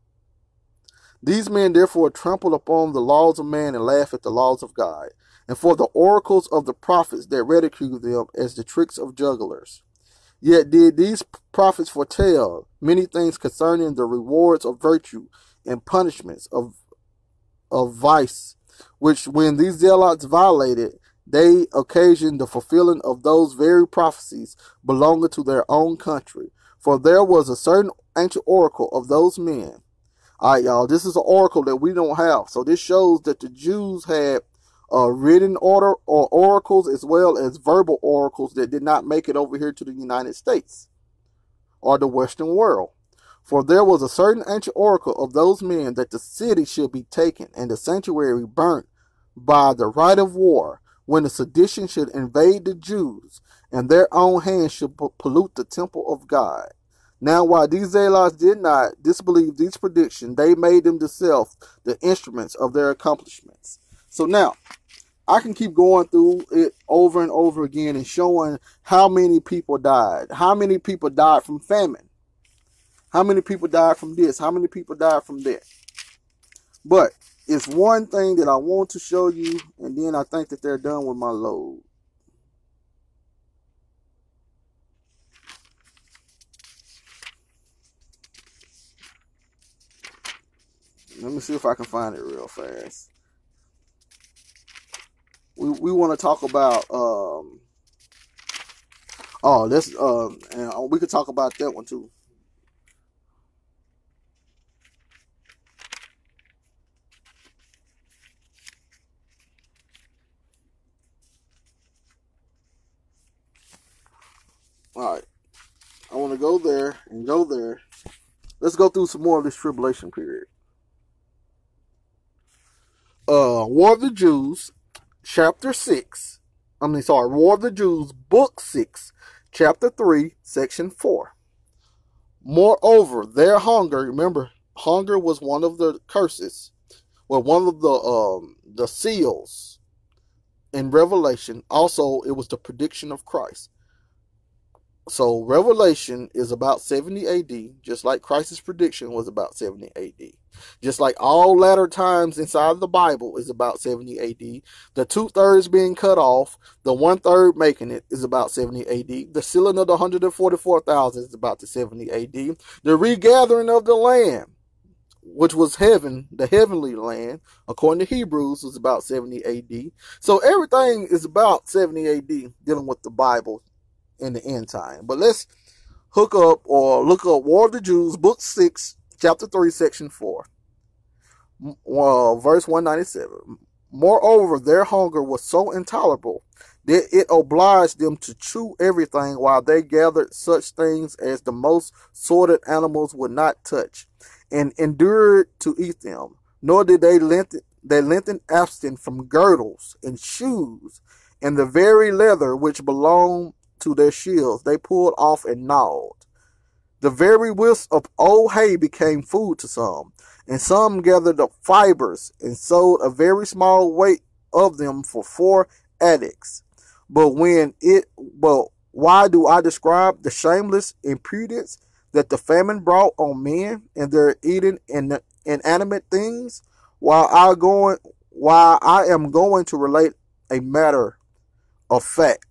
These men therefore trample upon the laws of man and laugh at the laws of God. and for the oracles of the prophets that ridicule them as the tricks of jugglers. Yet did these prophets foretell many things concerning the rewards of virtue and punishments of vice, which when these zealots violated, they occasioned the fulfilling of those very prophecies belonging to their own country. For there was a certain ancient oracle of those men. All right, y'all, this is an oracle that we don't have. So this shows that the Jews had written order or oracles as well as verbal oracles that did not make it over here to the United States or the Western world. For there was a certain ancient oracle of those men that the city should be taken and the sanctuary burnt by the right of war, when the sedition should invade the Jews, and their own hands should pollute the temple of God. Now, while these zealots did not disbelieve these predictions, they made them themselves the instruments of their accomplishments. So now, I can keep going through it over and over again and showing how many people died. How many people died from famine? How many people died from this? How many people died from that? But it's one thing that I want to show you, and then I think that they're done with my load. Let me see if I can find it real fast. We want to talk about and we could talk about that one too. All right, I want to go there and go there. Let's go through some more of this tribulation period. War of the Jews, chapter 6. War of the Jews, book 6, chapter 3, section 4. Moreover, their hunger, remember, hunger was one of the curses, well, one of the seals in Revelation. Also, it was the prediction of Christ. So Revelation is about 70 AD, just like Christ's prediction was about 70 AD. Just like all latter times inside of the Bible is about 70 AD. The 2/3 being cut off, the 1/3 making it is about 70 AD. The sealing of the 144,000 is about the 70 AD. The regathering of the land, which was heaven, the heavenly land, according to Hebrews, was about 70 AD. So everything is about 70 AD dealing with the Bible in the end time. But let's look up War of the Jews, book 6, chapter 3, section 4, verse 197. Moreover, their hunger was so intolerable that it obliged them to chew everything, while they gathered such things as the most sordid animals would not touch, and endured to eat them. Nor did they lengthen abstain from girdles and shoes, and the very leather which belonged to their shields they pulled off and gnawed. The very wisps of old hay became food to some, and some gathered up fibers and sold a very small weight of them for 4 addicts. But why do I describe the shameless impudence that the famine brought on men, and their eating inanimate things? While I am going to relate a matter of fact,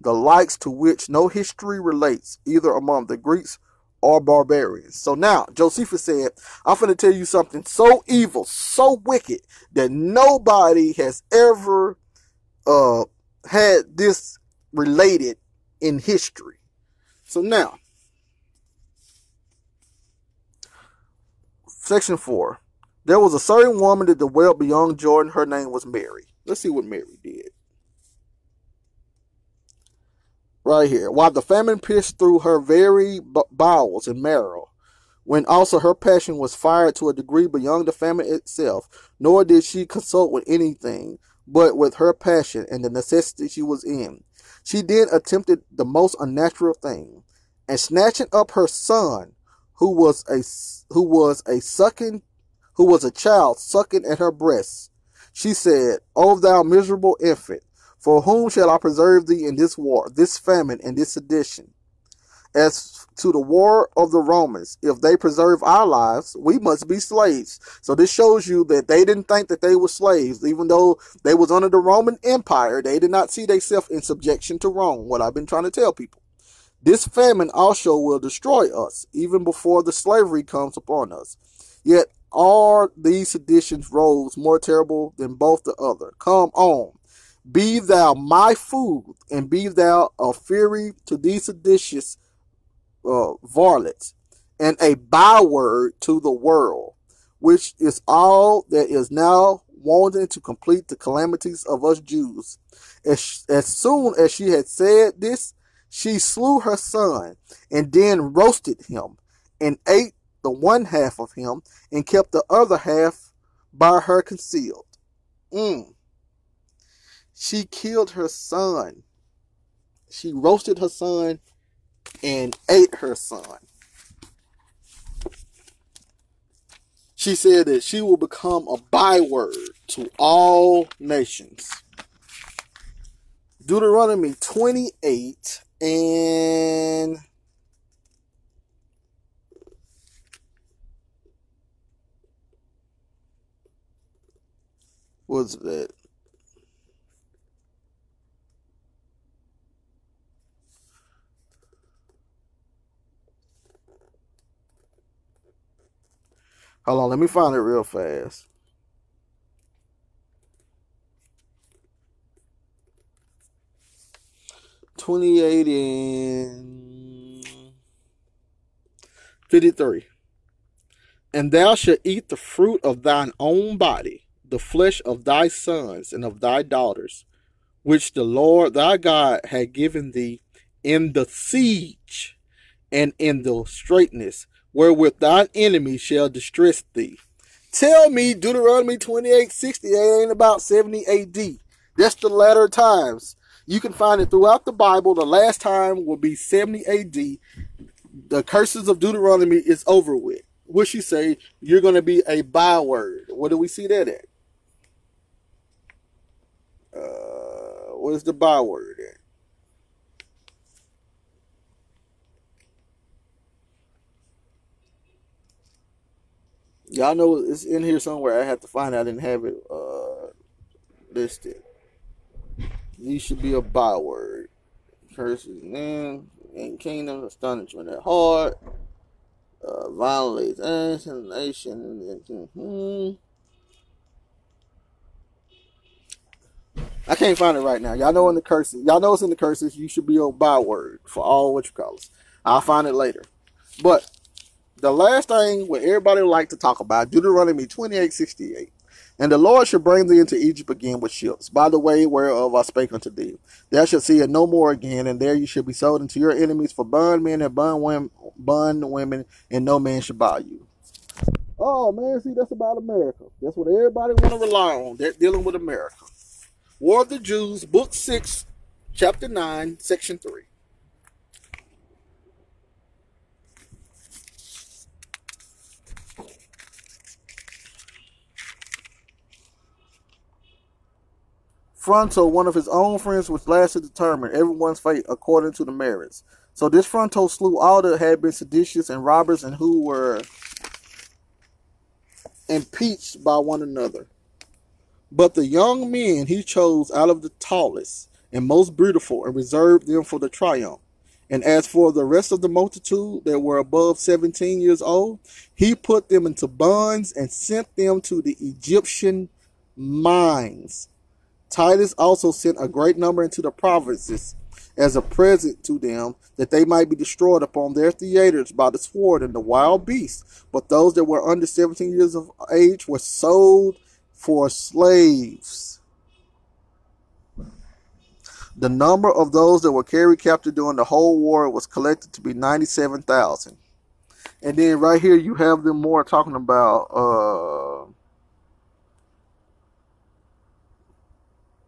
the likes to which no history relates, either among the Greeks or barbarians. So now, Josephus said, I'm going to tell you something so evil, so wicked, that nobody has ever had this related in history. So now, section 4. There was a certain woman that dwelt beyond Jordan. Her name was Mary. Let's see what Mary did. Right here. While the famine pierced through her very bowels and marrow, when also her passion was fired to a degree beyond the famine itself, nor did she consult with anything but with her passion and the necessity she was in. She then attempted the most unnatural thing, and snatching up her son, who was a child sucking at her breasts, she said, O thou miserable infant, for whom shall I preserve thee in this war, this famine, and this sedition? As to the war of the Romans, if they preserve our lives, we must be slaves. So this shows you that they didn't think that they were slaves. Even though they was under the Roman Empire, they did not see themselves in subjection to Rome, what I've been trying to tell people. This famine also will destroy us, even before the slavery comes upon us. Yet are these seditions rogues more terrible than both the other. Come on, be thou my food, and be thou a fury to these seditious varlets, and a byword to the world, which is all that is now wanting to complete the calamities of us Jews. As soon as she had said this, she slew her son, and then roasted him, and ate the one half of him, and kept the other half by her concealed. She killed her son. She roasted her son and ate her son. She said that she will become a byword to all nations. Deuteronomy 28 and what's that? Hold on, let me find it real fast. $28 and 53. And thou shalt eat the fruit of thine own body, the flesh of thy sons and of thy daughters, which the Lord thy God had given thee in the siege and in the straitness, wherewith thine enemy shall distress thee. Tell me Deuteronomy 28:68 ain't about 70 AD. That's the latter times. You can find it throughout the Bible. The last time will be 70 AD. The curses of Deuteronomy is over with. What she say? You're going to be a byword. Where do we see that at? Where's the byword at? Y'all know it's in here somewhere. I have to find it. I didn't have it listed. You should be a byword. Curses, man, and kingdom, astonishment at heart, violates nation. I can't find it right now. Y'all know in the curses. Y'all know it's in the curses. You should be a byword for all what you call us. I'll find it later. But the last thing what everybody would like to talk about, Deuteronomy 28:68. And the Lord shall bring thee into Egypt again with ships, by the way whereof I spake unto thee. Thou shalt see it no more again, and there you shall be sold unto your enemies for bondmen and bondwomen, and no man shall buy you. Oh man, see, that's about America. That's what everybody want to rely on. They're dealing with America. War of the Jews, Book 6, Chapter 9, Section 3. Fronto, one of his own friends, was last to determine everyone's fate according to the merits. So this Fronto slew all that had been seditious and robbers and who were impeached by one another. But the young men he chose out of the tallest and most beautiful and reserved them for the triumph. And as for the rest of the multitude that were above 17 years old, he put them into bonds and sent them to the Egyptian mines. Titus also sent a great number into the provinces as a present to them, that they might be destroyed upon their theaters by the sword and the wild beasts. But those that were under 17 years of age were sold for slaves. The number of those that were carried captive during the whole war was collected to be 97,000. And then right here you have them more talking about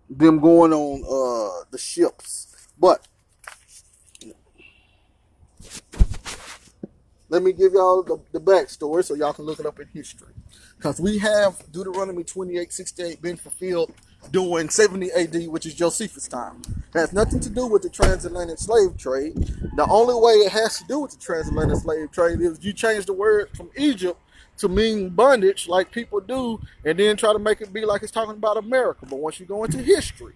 them going on the ships. But let me give y'all the backstory so y'all can look it up in history. Because we have Deuteronomy 28:68 been fulfilled during 70 AD, which is Josephus' time. It has nothing to do with the transatlantic slave trade. The only way it has to do with the transatlantic slave trade is you change the word from Egypt to mean bondage, like people do, and then try to make it be like it's talking about America. But once you go into history,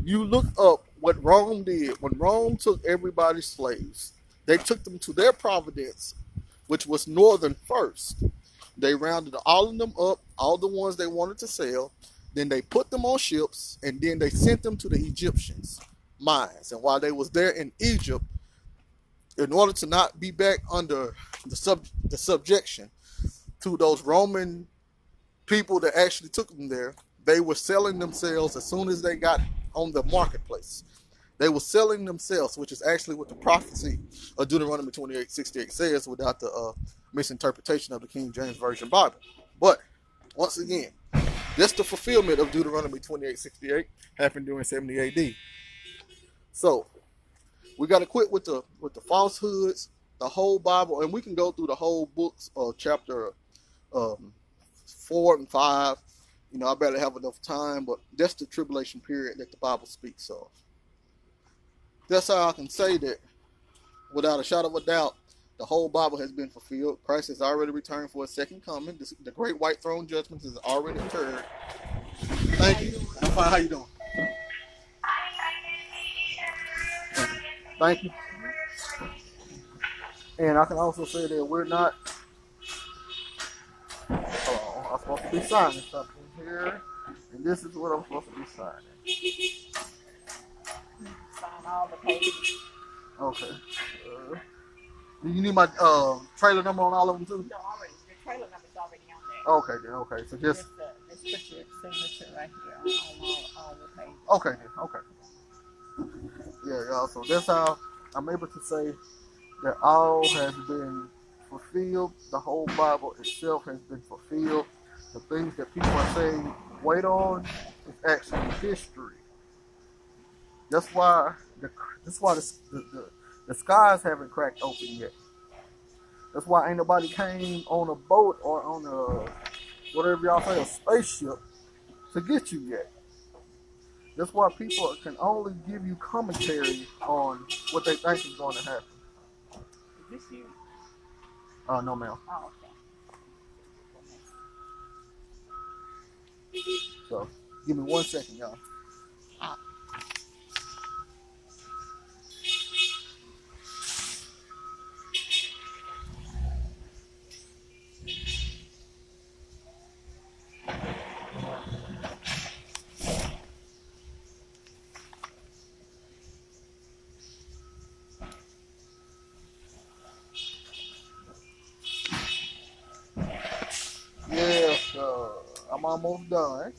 you look up what Rome did. When Rome took everybody's slaves, they took them to their province, which was northern first. They rounded all of them up, all the ones they wanted to sell. Then they put them on ships, and then they sent them to the Egyptians' mines. And while they was there in Egypt, in order to not be back under the subjection to those Roman people that actually took them there, they were selling themselves as soon as they got on the marketplace. They were selling themselves, which is actually what the prophecy of Deuteronomy 28:68 says, without the misinterpretation of the King James Version Bible. But once again, that's the fulfillment of Deuteronomy 28:68 happened during 70 AD. So we got to quit with the falsehoods, the whole Bible, and we can go through the whole books of chapter 4 and 5. You know, I barely have enough time, but that's the tribulation period that the Bible speaks of. That's how I can say that, without a shadow of a doubt, the whole Bible has been fulfilled. Christ has already returned for his second coming. The great white throne judgment has already occurred. Thank you. I'm fine. How you doing? Thank you. And I can also say that we're not. Oh, I'm supposed to be signing something here, and this is what I'm supposed to be signing. Sign all the pages. Okay. Do you need my trailer number on all of them too? No, already. The trailer number's already on there. Okay, then. Okay, so just put your signature right here on all the pages. Okay, then. Okay. Yeah, y'all. So that's how I'm able to say that all has been fulfilled. The whole Bible itself has been fulfilled. The things that people are saying wait on is actually history. That's why the skies haven't cracked open yet. That's why ain't nobody came on a boat or on a whatever y'all say, a spaceship to get you yet. That's why people can only give you commentary on what they think is going to happen. Is this you? No, ma'am. Oh, okay. So, give me 1 second, y'all. Yes, I'm almost done.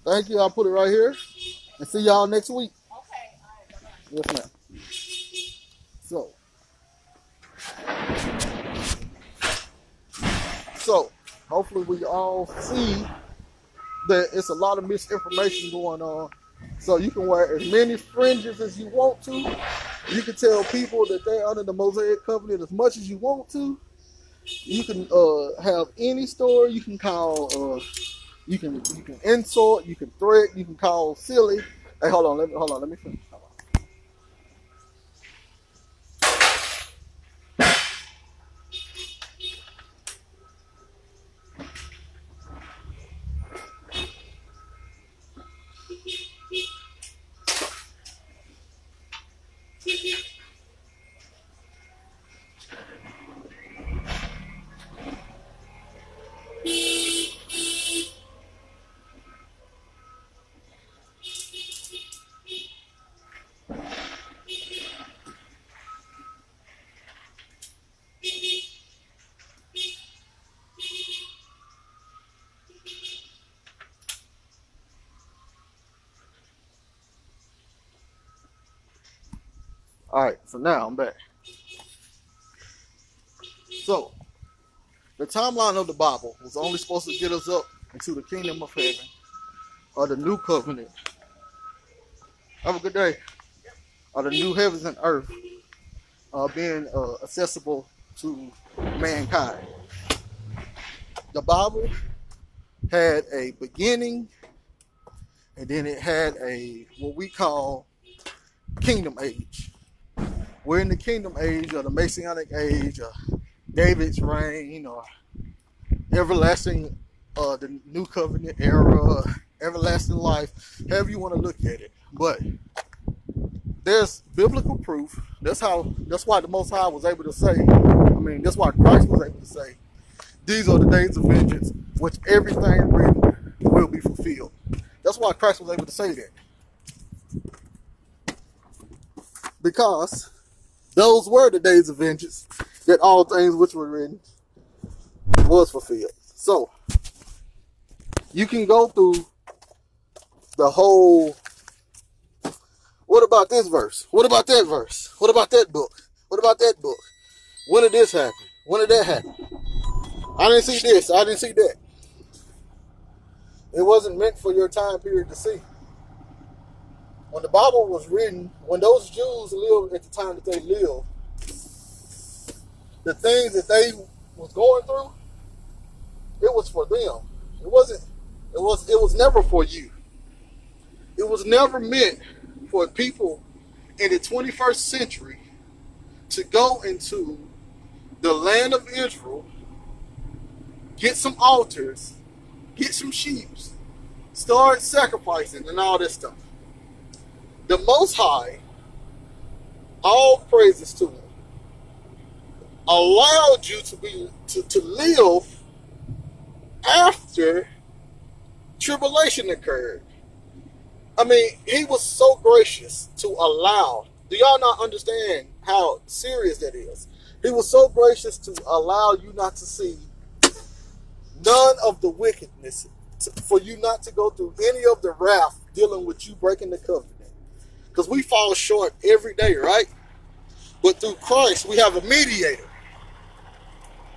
Thank you. I'll put it right here. And see y'all next week. Okay. All right. Yes, ma'am. So, hopefully we all see that it's a lot of misinformation going on. So you can wear as many fringes as you want to. You can tell people that they're under the Mosaic covenant as much as you want to. You can have any story. You can call. You can insult. You can threat. You can call silly. Hey, hold on. Let me finish. Hold on. All right, so now I'm back. So, the timeline of the Bible was only supposed to get us up into the kingdom of heaven or the new covenant. Have a good day. Or the new heavens and earth being accessible to mankind. The Bible had a beginning, and then it had a what we call kingdom age. We're in the kingdom age or the Messianic age or David's reign or everlasting the new covenant era, everlasting life, however you want to look at it. But there's biblical proof. That's why the Most High was able to say, that's why Christ was able to say, these are the days of vengeance, which everything written will be fulfilled. That's why Christ was able to say that. Because those were the days of vengeance, that all things which were written was fulfilled. So, you can go through the whole, what about this verse? What about that verse? What about that book? What about that book? When did this happen? When did that happen? I didn't see this. I didn't see that. It wasn't meant for your time period to see. When the Bible was written, when those Jews lived at the time that they lived, the things that they was going through, it was for them. It was never for you. It was never meant for people in the 21st century to go into the land of Israel, get some altars, get some sheep, start sacrificing and all this stuff. The Most High, all praises to him, allowed you to live after tribulation occurred. He was so gracious to allow. Do y'all not understand how serious that is? He was so gracious to allow you not to see none of the wickedness, for you not to go through any of the wrath dealing with you breaking the covenant. Because we fall short every day, right? But through Christ, we have a mediator.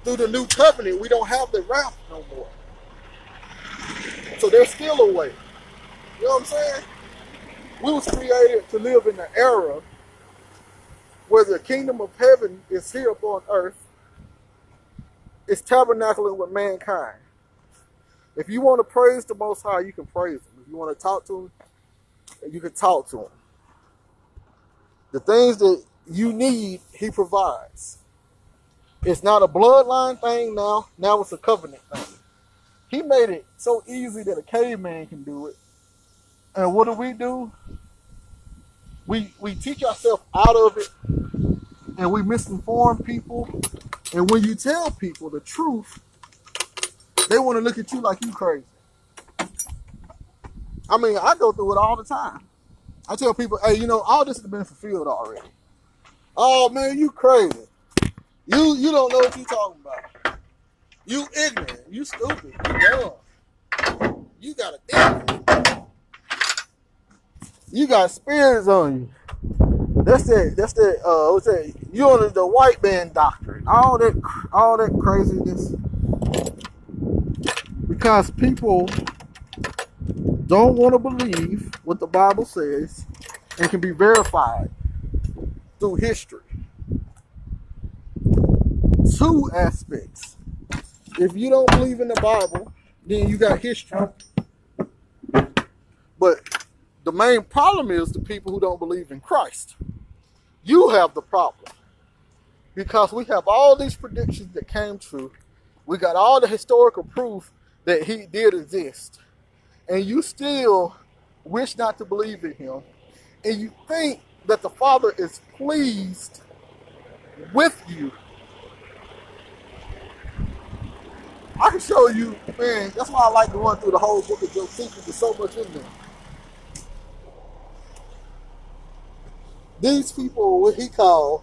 Through the new covenant, we don't have the wrath no more. So there's still a way. You know what I'm saying? We was created to live in an era where the kingdom of heaven is here upon earth. It's tabernacling with mankind. If you want to praise the Most High, you can praise him. If you want to talk to him, you can talk to him. The things that you need, he provides. It's not a bloodline thing now. Now it's a covenant thing. He made it so easy that a caveman can do it. And what do? We teach ourselves out of it, and we misinform people. And when you tell people the truth, they want to look at you like you crazy. I go through it all the time. I tell people, hey, all this has been fulfilled already. Oh man, you crazy. You don't know what you're talking about. You ignorant. You stupid. You dumb. You got a demon. You got spirits on you. That's that. What's that? You under the white man doctrine. All that craziness. Because people don't want to believe what the Bible says and can be verified through history. Two aspects. If you don't believe in the Bible, then you got history. But the main problem is the people who don't believe in Christ. You have the problem. Because we have all these predictions that came true. We got all the historical proof that he did exist. And you still wish not to believe in him. And you think that the Father is pleased with you. I can show you, man, that's why I like going through the whole book of Josephus. There's so much in there. These people are what he called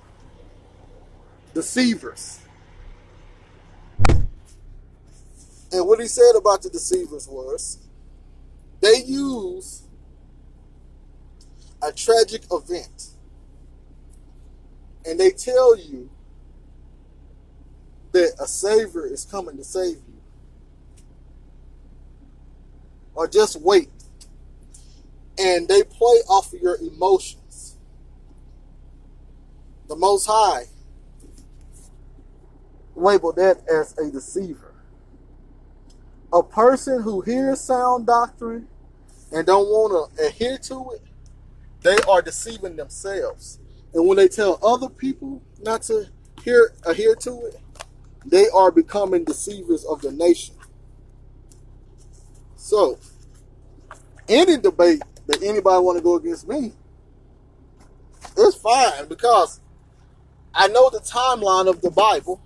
deceivers. And what he said about the deceivers was, they use a tragic event and they tell you that a Savior is coming to save you. Or just wait. And they play off of your emotions. The Most High labeled that as a deceiver. A person who hears sound doctrine and don't want to adhere to it, they are deceiving themselves. And when they tell other people not to adhere to it, they are becoming deceivers of the nation. So, any debate that anybody want to go against me, it's fine, because I know the timeline of the Bible,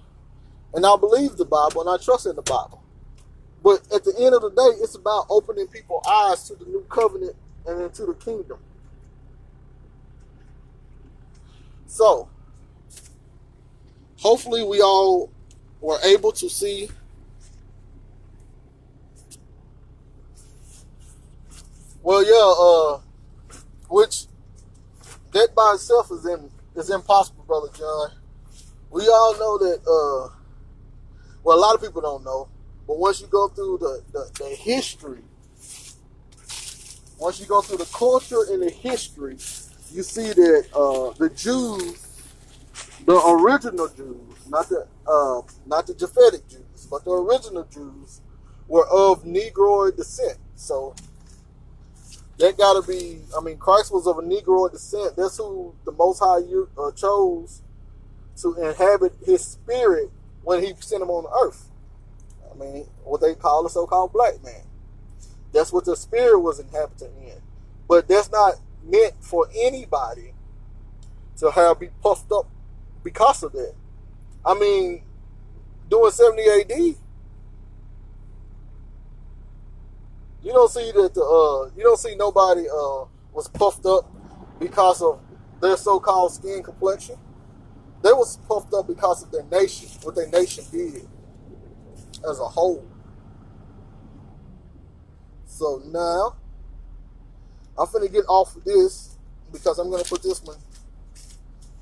and I believe the Bible, and I trust in the Bible. But at the end of the day, it's about opening people's eyes to the new covenant and into the kingdom. So, hopefully we all were able to see which that by itself is impossible, Brother John. We all know that, a lot of people don't know, but once you go through the history, once you go through the culture and the history, you see that the Jews, the original Jews, not the Japhetic Jews, but the original Jews, were of Negroid descent. So that got to be, Christ was of a Negroid descent. That's who the Most High chose to inhabit his spirit when he sent him on the earth. What they call the so-called black man. That's what the spirit was inhabiting in. But that's not meant for anybody to be puffed up because of that. During 70 AD, you don't see that you don't see nobody was puffed up because of their so-called skin complexion. They was puffed up because of their nation, what their nation did as a whole. So now, I'm finna get off of this because I'm gonna put this one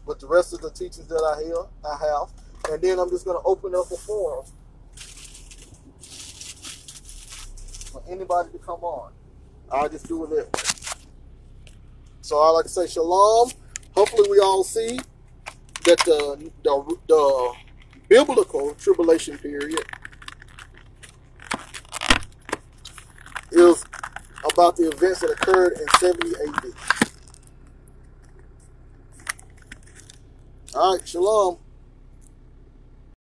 with the rest of the teachings that I have, and then I'm just gonna open up a forum for anybody to come on. I'll just do it that way. So I like to say shalom. Hopefully we all see that the biblical tribulation period is about the events that occurred in 70 AD. All right, shalom.